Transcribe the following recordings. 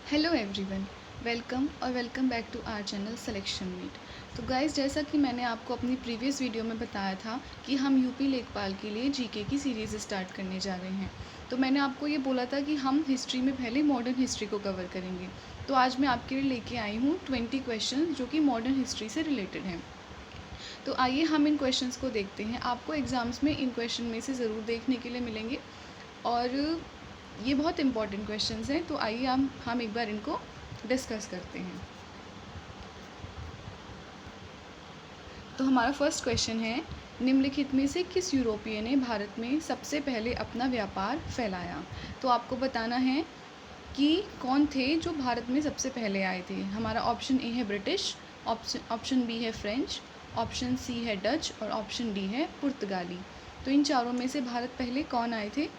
Hello everyone, welcome back to our channel selection meet. तो guys, जैसा कि मैंने आपको अपनी प्रीवियस वीडियो में बताया था कि हम यूपी लेखपाल के लिए जीके की सीरीज़ स्टार्ट करने जा रहे हैं। तो मैंने आपको ये बोला था कि हम हिस्ट्री में पहले मॉडर्न हिस्ट्री को कवर करेंगे। तो आज मैं आपके लिए लेके आई हूँ 20 क्वेश्चन जो कि मॉडर्न हिस्ट्री से रिलेटेड हैं। तो आइए हम इन क्वेश्चंस को देखते हैं। आपको एग्ज़ाम्स में इन क्वेश्चन में से ज़रूर देखने के लिए मिलेंगे और ये बहुत इंपॉर्टेंट क्वेश्चंस हैं। तो आइए हम एक बार इनको डिस्कस करते हैं। तो हमारा फर्स्ट क्वेश्चन है, निम्नलिखित में से किस यूरोपीय ने भारत में सबसे पहले अपना व्यापार फैलाया। तो आपको बताना है कि कौन थे जो भारत में सबसे पहले आए थे। हमारा ऑप्शन ए है ब्रिटिश, ऑप्शन बी है फ्रेंच, ऑप्शन सी है डच और ऑप्शन डी है पुर्तगाली। तो इन चारों में से भारत पहले कौन आए थे?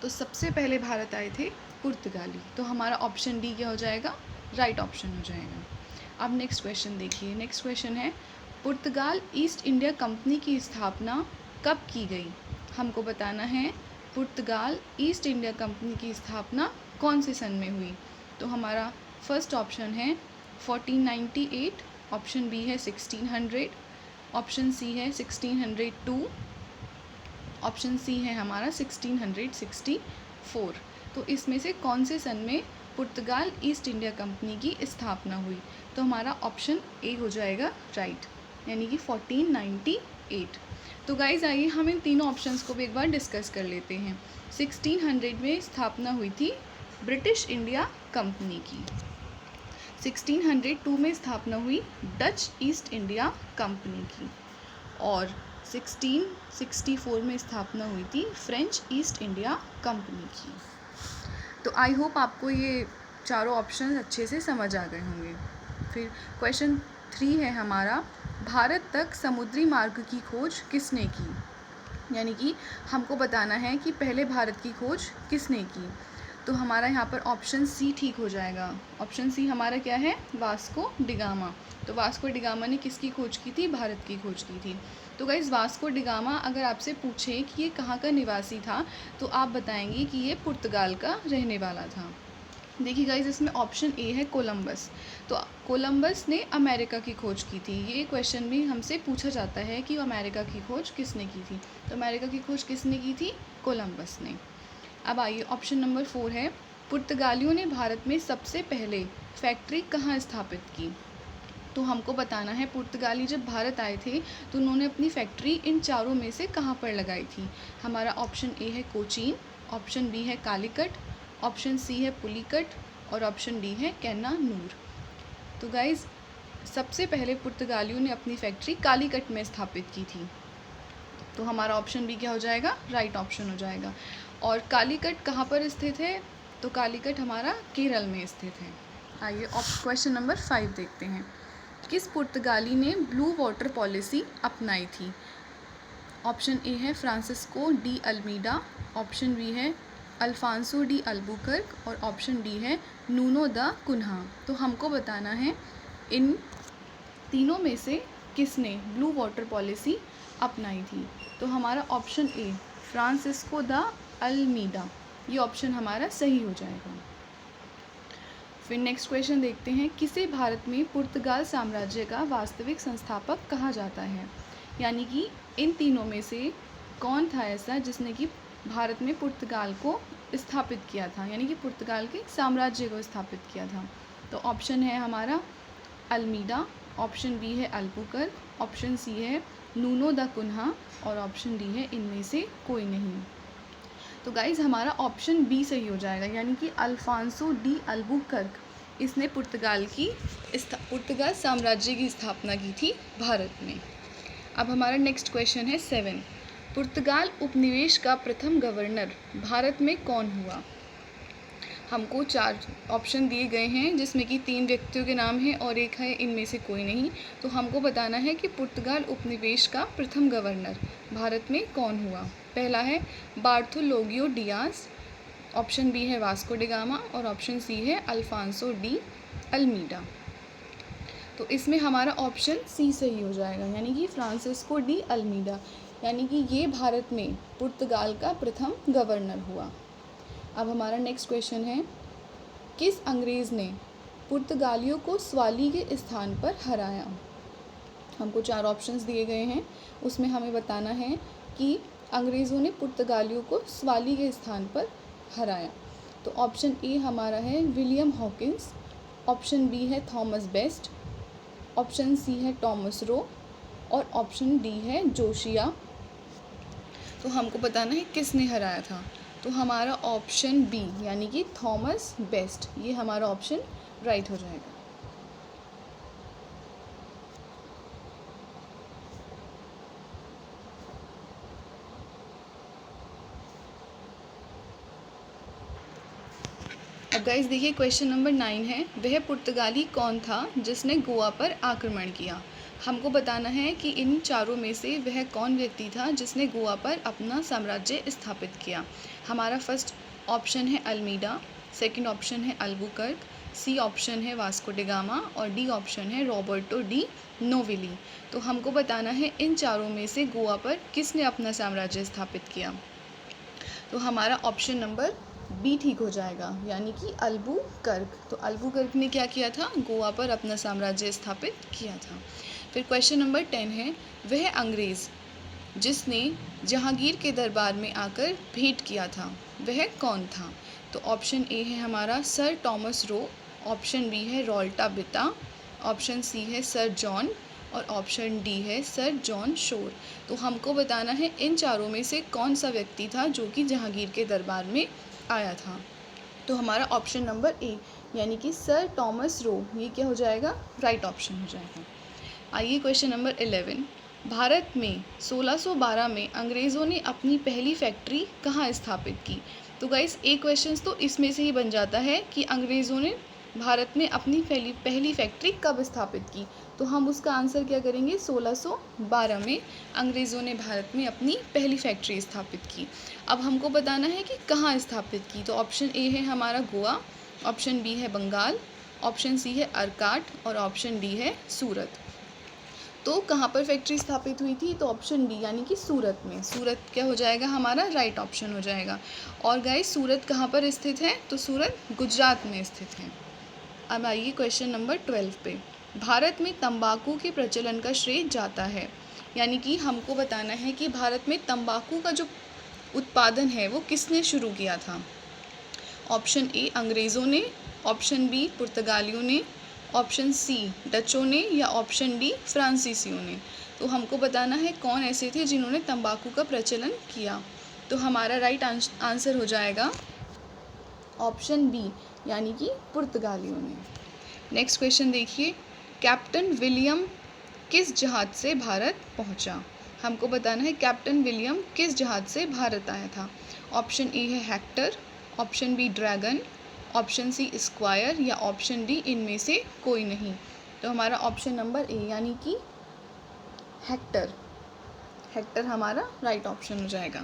तो सबसे पहले भारत आए थे पुर्तगाली। तो हमारा ऑप्शन डी क्या हो जाएगा? राइट ऑप्शन हो जाएगा। अब नेक्स्ट क्वेश्चन देखिए। नेक्स्ट क्वेश्चन है, पुर्तगाल ईस्ट इंडिया कंपनी की स्थापना कब की गई? हमको बताना है पुर्तगाल ईस्ट इंडिया कंपनी की स्थापना कौन से सन में हुई। तो हमारा फर्स्ट ऑप्शन है 1498, ऑप्शन बी है 1600, ऑप्शन सी है 1602, ऑप्शन सी है हमारा 1664। तो इसमें से कौन से सन में पुर्तगाल ईस्ट इंडिया कंपनी की स्थापना हुई? तो हमारा ऑप्शन ए हो जाएगा राइट, यानी कि 1498। तो गाइज आइए हम इन तीनों ऑप्शंस को भी एक बार डिस्कस कर लेते हैं। 1600 में स्थापना हुई थी ब्रिटिश इंडिया कंपनी की। 1602 में स्थापना हुई डच ईस्ट इंडिया कंपनी की और 1664 में स्थापना हुई थी फ्रेंच ईस्ट इंडिया कंपनी की। तो आई होप आपको ये चारों ऑप्शन अच्छे से समझ आ गए होंगे। फिर क्वेश्चन 3 है हमारा, भारत तक समुद्री मार्ग की खोज किसने की? यानी कि हमको बताना है कि पहले भारत की खोज किसने की। तो हमारा यहाँ पर ऑप्शन सी ठीक हो जाएगा। ऑप्शन सी हमारा क्या है? Vasco da Gama. तो वास्को डिगामा ने किसकी खोज की थी? भारत की खोज की थी। तो गाइस, वास्को डिगामा अगर आपसे पूछे कि ये कहाँ का निवासी था तो आप बताएंगे कि ये पुर्तगाल का रहने वाला था। देखिए गाइस, इसमें ऑप्शन ए है कोलंबस। तो कोलंबस ने अमेरिका की खोज की थी। ये क्वेश्चन भी हमसे पूछा जाता है कि अमेरिका की खोज किसने की थी। तो अमेरिका की खोज किसने की थी? कोलंबस ने। अब आइए ऑप्शन नंबर 4 है, पुर्तगालियों ने भारत में सबसे पहले फैक्ट्री कहाँ स्थापित की? तो हमको बताना है पुर्तगाली जब भारत आए थे तो उन्होंने अपनी फैक्ट्री इन चारों में से कहाँ पर लगाई थी। हमारा ऑप्शन ए है कोचीन, ऑप्शन बी है कालीकट, ऑप्शन सी है पुलिकट और ऑप्शन डी है कैन्नानूर। तो गाइज़, सबसे पहले पुर्तगालियों ने अपनी फैक्ट्री कालीकट में स्थापित की थी। तो हमारा ऑप्शन बी क्या हो जाएगा? राइट ऑप्शन हो जाएगा। और कालीकट कहाँ पर स्थित है? तो कालीकट हमारा केरल में स्थित है। आइए क्वेश्चन नंबर 5 देखते हैं। किस पुर्तगाली ने ब्लू वाटर पॉलिसी अपनाई थी? ऑप्शन ए है Francisco de Almeida, option B है अल्फांसो डी अल्बुकर्क और ऑप्शन डी है नूनो द कुन्हा। तो हमको बताना है इन तीनों में से किसने ब्लू वाटर पॉलिसी अपनाई थी। तो हमारा option A Francisco de Almeida, ये ऑप्शन हमारा सही हो जाएगा। फिर नेक्स्ट क्वेश्चन देखते हैं, किसे भारत में पुर्तगाल साम्राज्य का वास्तविक संस्थापक कहा जाता है? यानी कि इन तीनों में से कौन था ऐसा जिसने कि भारत में पुर्तगाल को स्थापित किया था, यानी कि पुर्तगाल के साम्राज्य को स्थापित किया था। तो ऑप्शन है हमारा अल्मीडा, ऑप्शन बी है अल्बुकर्क, ऑप्शन सी है नूनो द कुन्हा और ऑप्शन डी है इनमें से कोई नहीं। तो गाइज़, हमारा ऑप्शन बी सही हो जाएगा, यानी कि अल्फांसो डी अल्बुकर्क, इसने पुर्तगाल साम्राज्य की स्थापना की थी भारत में। अब हमारा नेक्स्ट क्वेश्चन है 7, पुर्तगाल उपनिवेश का प्रथम गवर्नर भारत में कौन हुआ? हमको 4 ऑप्शन दिए गए हैं जिसमें कि 3 व्यक्तियों के नाम हैं और एक है इनमें से कोई नहीं। तो हमको बताना है कि पुर्तगाल उपनिवेश का प्रथम गवर्नर भारत में कौन हुआ। पहला है बार्थोलोगियो डियाज, ऑप्शन बी है वास्को डिगामा और ऑप्शन सी है अल्फांसो डी अल्मीडा। तो इसमें हमारा ऑप्शन सी सही हो जाएगा, यानी कि फ्रांसिस्को डी अल्मीडा, यानी कि ये भारत में पुर्तगाल का प्रथम गवर्नर हुआ। अब हमारा नेक्स्ट क्वेश्चन है, किस अंग्रेज़ ने पुर्तगालियों को स्वाली के स्थान पर हराया? हमको 4 ऑप्शंस दिए गए हैं, उसमें हमें बताना है कि अंग्रेज़ों ने पुर्तगालियों को स्वाली के स्थान पर हराया। तो ऑप्शन ए हमारा है विलियम हॉकिंस, ऑप्शन बी है थॉमस बेस्ट, ऑप्शन सी है टॉमस रो और ऑप्शन डी है जोशिया। तो हमको बताना है किसने हराया था। तो हमारा ऑप्शन बी यानी कि थॉमस बेस्ट, ये हमारा ऑप्शन राइट हो जाएगा। अब गाइस देखिए क्वेश्चन नंबर 9 है, वह पुर्तगाली कौन था जिसने गोवा पर आक्रमण किया? हमको बताना है कि इन चारों में से वह कौन व्यक्ति था जिसने गोवा पर अपना साम्राज्य स्थापित किया। हमारा फर्स्ट ऑप्शन है अल्मीडा, सेकंड ऑप्शन है अल्बुकर्क, सी ऑप्शन है वास्को डी गामा और डी ऑप्शन है रॉबर्टो डी नोवेली। तो हमको बताना है इन चारों में से गोवा पर किसने अपना साम्राज्य स्थापित किया। तो हमारा ऑप्शन नंबर बी ठीक हो जाएगा, यानी कि अल्बुकर्क। तो अल्बुकर्क ने क्या किया था? गोवा पर अपना साम्राज्य स्थापित किया था। फिर क्वेश्चन नंबर 10 है, वह अंग्रेज़ जिसने जहांगीर के दरबार में आकर भेंट किया था वह कौन था? तो ऑप्शन ए है हमारा sir Thomas Roe, option B है रॉल्टा बिता, ऑप्शन सी है सर जॉन और ऑप्शन डी है सर जॉन शोर। तो हमको बताना है इन चारों में से कौन सा व्यक्ति था जो कि जहांगीर के दरबार में आया था। तो हमारा ऑप्शन नंबर ए यानी कि सर टॉमस रो, ये क्या हो जाएगा? राइट ऑप्शन हो जाएगा। आइए क्वेश्चन नंबर 11, भारत में 1612 में अंग्रेज़ों ने अपनी पहली फैक्ट्री कहाँ स्थापित की? तो गाइस एक क्वेश्चन तो इसमें से ही बन जाता है कि अंग्रेज़ों ने भारत में अपनी पहली फैक्ट्री कब स्थापित की। तो हम उसका आंसर क्या करेंगे? 1612 में अंग्रेज़ों ने भारत में अपनी पहली फैक्ट्री स्थापित की। अब हमको बताना है कि कहाँ स्थापित की। तो ऑप्शन ए है हमारा गोवा, ऑप्शन बी है बंगाल, ऑप्शन सी है अर्काट और ऑप्शन डी है सूरत। तो कहाँ पर फैक्ट्री स्थापित हुई थी? तो ऑप्शन डी यानी कि सूरत में। सूरत क्या हो जाएगा? हमारा राइट ऑप्शन हो जाएगा। और गाइस सूरत कहाँ पर स्थित है? तो सूरत गुजरात में स्थित है। अब आइए क्वेश्चन नंबर 12 पे, भारत में तंबाकू के प्रचलन का श्रेय जाता है, यानी कि हमको बताना है कि भारत में तंबाकू का जो उत्पादन है वो किसने शुरू किया था। ऑप्शन ए अंग्रेज़ों ने, ऑप्शन बी पुर्तगालियों ने, ऑप्शन सी डचों ने या ऑप्शन डी फ्रांसीसियों ने। तो हमको बताना है कौन ऐसे थे जिन्होंने तंबाकू का प्रचलन किया। तो हमारा राइट आंसर हो जाएगा ऑप्शन बी यानी कि पुर्तगालियों ने। नेक्स्ट क्वेश्चन देखिए, कैप्टन विलियम किस जहाज़ से भारत पहुंचा? हमको बताना है कैप्टन विलियम किस जहाज़ से भारत आया था। ऑप्शन ए है Hector, option B dragon, option C square या ऑप्शन डी इनमें से कोई नहीं। तो हमारा ऑप्शन नंबर ए यानी कि हेक्टर, हेक्टर हमारा राइट ऑप्शन हो जाएगा।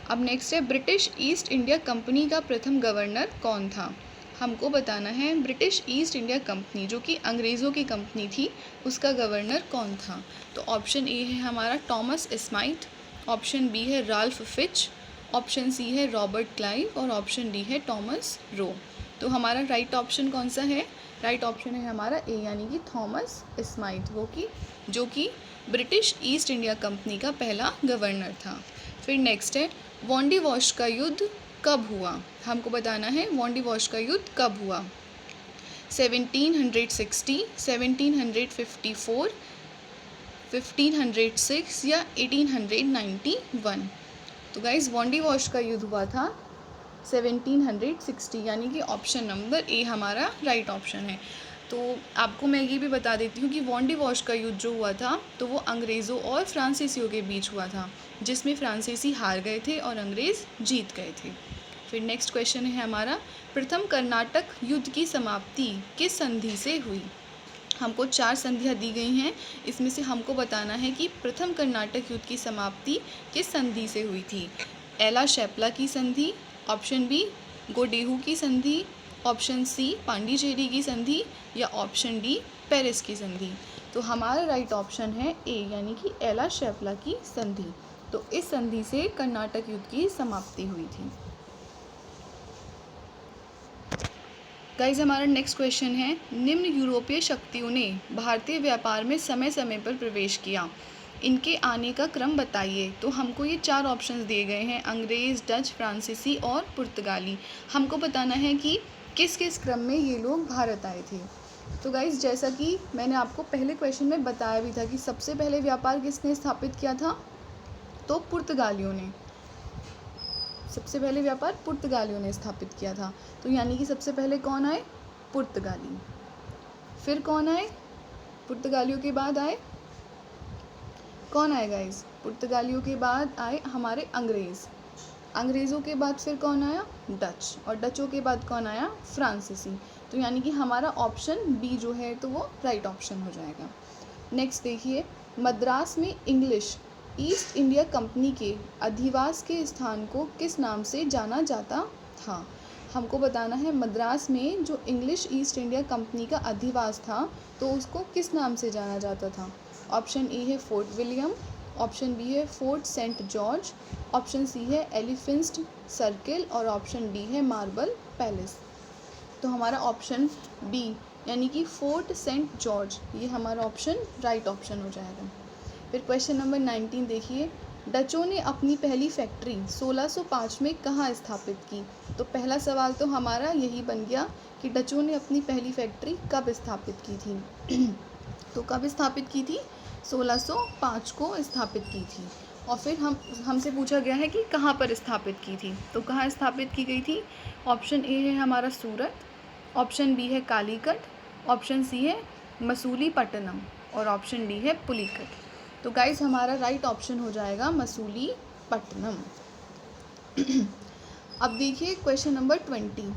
अब नेक्स्ट है, ब्रिटिश ईस्ट इंडिया कंपनी का प्रथम गवर्नर कौन था? हमको बताना है ब्रिटिश ईस्ट इंडिया कंपनी जो कि अंग्रेज़ों की कंपनी थी उसका गवर्नर कौन था। तो ऑप्शन ए है हमारा टॉमस स्माइट, ऑप्शन बी है राल्फ फिच, ऑप्शन सी है रॉबर्ट क्लाइव और ऑप्शन डी है टॉमस रो। तो हमारा राइट ऑप्शन कौन सा है? राइट ऑप्शन है हमारा ए यानी कि थॉमस स्माइट, वो कि जो कि ब्रिटिश ईस्ट इंडिया कंपनी का पहला गवर्नर था। फिर नेक्स्ट है, वॉन्डीवॉश का युद्ध कब हुआ? हमको बताना है वॉन्डीवॉश का युद्ध कब हुआ। 1760, 1754, 1506 या 1891। तो गाइज वॉन्डीवॉश का युद्ध हुआ था 1760 यानी कि ऑप्शन नंबर ए हमारा राइट ऑप्शन है। तो आपको मैं ये भी बता देती हूँ कि वॉन्डीवॉश का युद्ध जो हुआ था तो वो अंग्रेज़ों और फ्रांसीसियों के बीच हुआ था, जिसमें फ्रांसीसी हार गए थे और अंग्रेज़ जीत गए थे। फिर नेक्स्ट क्वेश्चन है हमारा, प्रथम कर्नाटक युद्ध की समाप्ति किस संधि से हुई? हमको 4 संधियाँ दी गई हैं, इसमें से हमको बताना है कि प्रथम कर्नाटक युद्ध की समाप्ति किस संधि से हुई थी। एला शैपला की संधि, ऑप्शन बी गोडेहू की संधि, ऑप्शन सी पांडिचेरी की संधि या ऑप्शन डी पेरिस की संधि। तो हमारा राइट ऑप्शन है ए यानी कि एला शैपला की संधि। तो इस संधि से कर्नाटक युद्ध की समाप्ति हुई थी। गाइज हमारा नेक्स्ट क्वेश्चन है, निम्न यूरोपीय शक्तियों ने भारतीय व्यापार में समय समय पर प्रवेश किया, इनके आने का क्रम बताइए। तो हमको ये 4 ऑप्शंस दिए गए हैं, अंग्रेज़, डच, फ्रांसीसी और पुर्तगाली। हमको बताना है कि किस किस क्रम में ये लोग भारत आए थे। तो गाइज जैसा कि मैंने आपको पहले क्वेश्चन में बताया भी था कि सबसे पहले व्यापार किसने स्थापित किया था, तो पुर्तगालियों ने। सबसे पहले व्यापार पुर्तगालियों ने स्थापित किया था। तो यानी कि सबसे पहले कौन आए, पुर्तगाली। फिर कौन आए, पुर्तगालियों के बाद आए कौन आए गाइस, पुर्तगालियों के बाद आए हमारे अंग्रेज़। अंग्रेज़ों के बाद फिर कौन आया, डच। और डचों के बाद कौन आया, फ्रांसीसी। तो यानी कि हमारा ऑप्शन बी जो है तो वो राइट ऑप्शन हो जाएगा। नेक्स्ट देखिए, मद्रास में इंग्लिश ईस्ट इंडिया कंपनी के अधिवास के स्थान को किस नाम से जाना जाता था। हमको बताना है मद्रास में जो इंग्लिश ईस्ट इंडिया कंपनी का अधिवास था तो उसको किस नाम से जाना जाता था। ऑप्शन ए है फोर्ट विलियम, ऑप्शन बी है Fort Saint George, option C है एलिफेंट सर्किल और ऑप्शन डी है मार्बल पैलेस। तो हमारा ऑप्शन बी यानी कि फोर्ट सेंट जॉर्ज ये हमारा ऑप्शन राइट ऑप्शन हो जाएगा। फिर क्वेश्चन नंबर 19 देखिए, डचों ने अपनी पहली फैक्ट्री 1605 में कहाँ स्थापित की। तो पहला सवाल तो हमारा यही बन गया कि डचों ने अपनी पहली फैक्ट्री कब स्थापित की थी। तो कब स्थापित की थी, 1605 को स्थापित की थी। और फिर हमसे पूछा गया है कि कहाँ पर स्थापित की थी। तो कहाँ स्थापित की गई थी, ऑप्शन ए है हमारा सूरत, ऑप्शन बी है कालीकट, ऑप्शन सी है मसूलीपट्टनम और ऑप्शन डी है पुलिकट। तो गाइस हमारा राइट ऑप्शन हो जाएगा मसूलीपट्टनम। अब देखिए क्वेश्चन नंबर 20,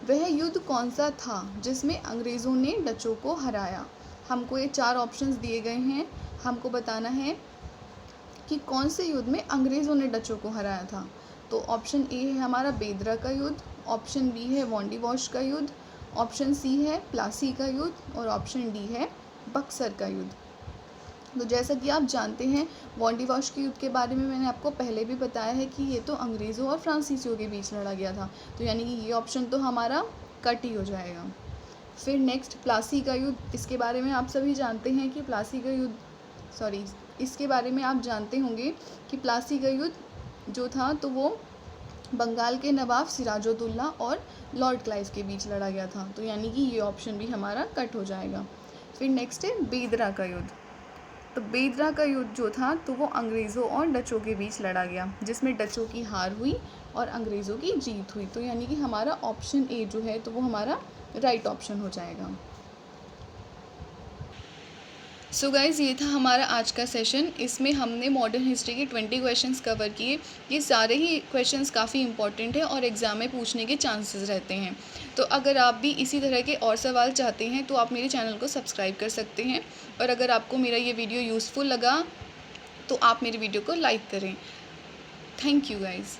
वह युद्ध कौन सा था जिसमें अंग्रेज़ों ने डचों को हराया। हमको ये 4 ऑप्शंस दिए गए हैं, हमको बताना है कि कौन से युद्ध में अंग्रेज़ों ने डचों को हराया था। तो ऑप्शन ए है हमारा बेदरा का युद्ध, ऑप्शन बी है वॉन्डिवॉश का युद्ध, ऑप्शन सी है प्लासी का युद्ध और ऑप्शन डी है बक्सर का युद्ध। तो जैसा कि आप जानते हैं वॉन्डिवॉश के युद्ध के बारे में मैंने आपको पहले भी बताया है कि ये तो अंग्रेज़ों और फ्रांसीसियों के बीच लड़ा गया था। तो यानी कि ये ऑप्शन तो हमारा कट ही हो जाएगा। फिर नेक्स्ट प्लासी का युद्ध, इसके बारे में आप सभी जानते हैं कि प्लासी का युद्ध इसके बारे में आप जानते होंगे कि प्लासी का युद्ध जो था तो वो बंगाल के नवाब सिराजुद्दौला और लॉर्ड क्लाइव के बीच लड़ा गया था। तो यानी कि ये ऑप्शन भी हमारा कट हो जाएगा। फिर नेक्स्ट है बेदरा का युद्ध। तो बेदरा का युद्ध जो था तो वो अंग्रेज़ों और डचों के बीच लड़ा गया, जिसमें डचों की हार हुई और अंग्रेज़ों की जीत हुई। तो यानी कि हमारा ऑप्शन ए जो है तो वो हमारा राइट ऑप्शन हो जाएगा। सो गाइज़ ये था हमारा आज का सेशन। इसमें हमने मॉडर्न हिस्ट्री के 20 क्वेश्चंस कवर किए। ये सारे ही क्वेश्चंस काफ़ी इंपॉर्टेंट हैं और एग्ज़ाम में पूछने के चांसेस रहते हैं। तो अगर आप भी इसी तरह के और सवाल चाहते हैं तो आप मेरे चैनल को सब्सक्राइब कर सकते हैं। और अगर आपको मेरा ये वीडियो यूज़फुल लगा तो आप मेरी वीडियो को लाइक करें। Thank you guys.